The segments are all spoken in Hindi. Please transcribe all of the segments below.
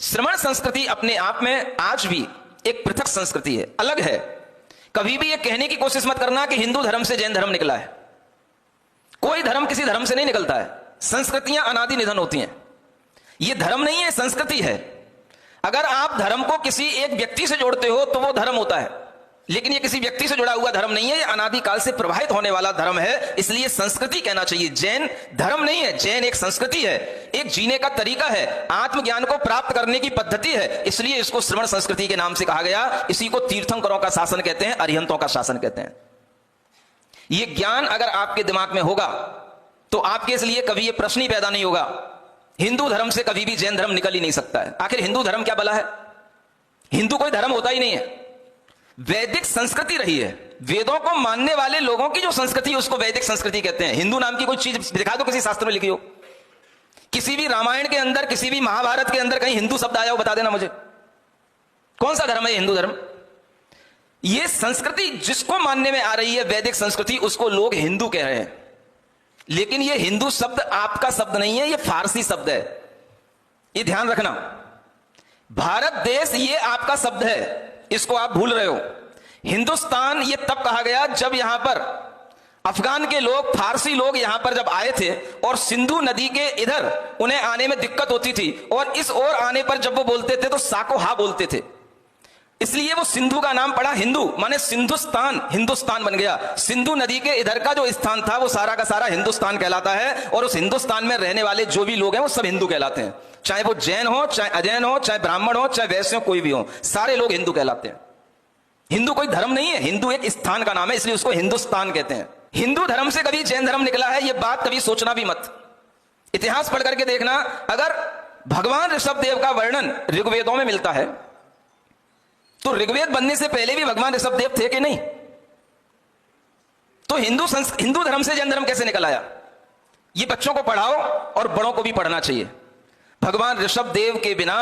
श्रमण संस्कृति अपने आप में आज भी एक पृथक संस्कृति है, अलग है। कभी भी ये कहने की कोशिश मत करना कि हिंदू धर्म से जैन धर्म निकला है। कोई धर्म किसी धर्म से नहीं निकलता है। संस्कृतियां अनादि निधन होती हैं। ये धर्म नहीं है, संस्कृति है। अगर आप धर्म को किसी एक व्यक्ति से जोड़ते हो तो वो धर्म होता है, लेकिन ये किसी व्यक्ति से जुड़ा हुआ धर्म नहीं है, ये अनादि काल से प्रवाहित होने वाला धर्म है। इसलिए संस्कृति कहना चाहिए। जैन धर्म नहीं है, जैन एक संस्कृति है, एक जीने का तरीका है, आत्मज्ञान को प्राप्त करने की पद्धति है। इसलिए इसको श्रवण संस्कृति के नाम से कहा गया। इसी को तीर्थंकरों का शासन कहते हैं, अरिहंतों का शासन कहते हैं। ये ज्ञान अगर आपके दिमाग में होगा तो आपके इसलिए कभी ये प्रश्न ही पैदा नहीं होगा, हिंदू धर्म से कभी भी जैन धर्म निकल ही नहीं सकता है। आखिर हिंदू धर्म क्या भला है? हिंदू कोई धर्म होता ही नहीं है। वैदिक संस्कृति रही है। वेदों को मानने वाले लोगों की जो संस्कृति है उसको वैदिक संस्कृति कहते हैं। हिंदू नाम की कोई चीज दिखा दो किसी शास्त्र में लिखी हो, किसी भी रामायण के अंदर, किसी भी महाभारत के अंदर कहीं हिंदू शब्द आया हो, बता देना मुझे। कौन सा धर्म है हिंदू धर्म? ये संस्कृति जिसको मानने में आ रही है वैदिक संस्कृति, उसको लोग हिंदू कह रहे हैं। लेकिन ये हिंदू शब्द आपका शब्द नहीं है, ये फारसी शब्द है। ये ध्यान रखना। भारत देश ये आपका शब्द है, इसको आप भूल रहे हो। हिंदुस्तान ये तब कहा गया जब यहां पर अफगान के लोग, फारसी लोग यहां पर जब आए थे और सिंधु नदी के इधर उन्हें आने में दिक्कत होती थी, और इस ओर आने पर जब वो बोलते थे तो साको हा बोलते थे, इसलिए वो सिंधु का नाम पड़ा हिंदू, माने सिंधुस्तान, हिंदुस्तान बन गया। सिंधु नदी के इधर का जो स्थान था वो सारा का सारा हिंदुस्तान कहलाता है, और उस हिंदुस्तान में रहने वाले जो भी लोग हैं वो सब हिंदू कहलाते हैं। चाहे वो जैन हो, चाहे अजैन हो, चाहे ब्राह्मण हो, चाहे वैश्य हो, कोई भी हो, सारे लोग हिंदू कहलाते हैं। हिंदू कोई धर्म नहीं है, हिंदू एक स्थान का नाम है, इसलिए उसको हिंदुस्तान कहते हैं। हिंदू धर्म से कभी जैन धर्म निकला है, यह बात कभी सोचना भी मत। इतिहास पढ़ करके देखना। अगर भगवान ऋषभ देव का वर्णन ऋग्वेदों में मिलता है तो ऋग्वेद बनने से पहले भी भगवान ऋषभ देव थे कि नहीं? तो हिंदू धर्म से जैन धर्म कैसे निकल आया? ये बच्चों को पढ़ाओ और बड़ों को भी पढ़ना चाहिए। भगवान ऋषभ देव के बिना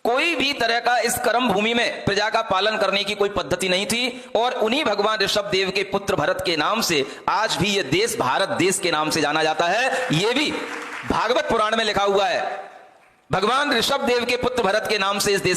कोई भी तरह का इस कर्म भूमि में प्रजा का पालन करने की कोई पद्धति नहीं थी, और उन्हीं भगवान ऋषभ देव के पुत्र भरत के नाम से आज भी यह देश भारत देश के नाम से जाना जाता है। यह भी भागवत पुराण में लिखा हुआ है। भगवान ऋषभ देव के पुत्र भरत के नाम से इस देश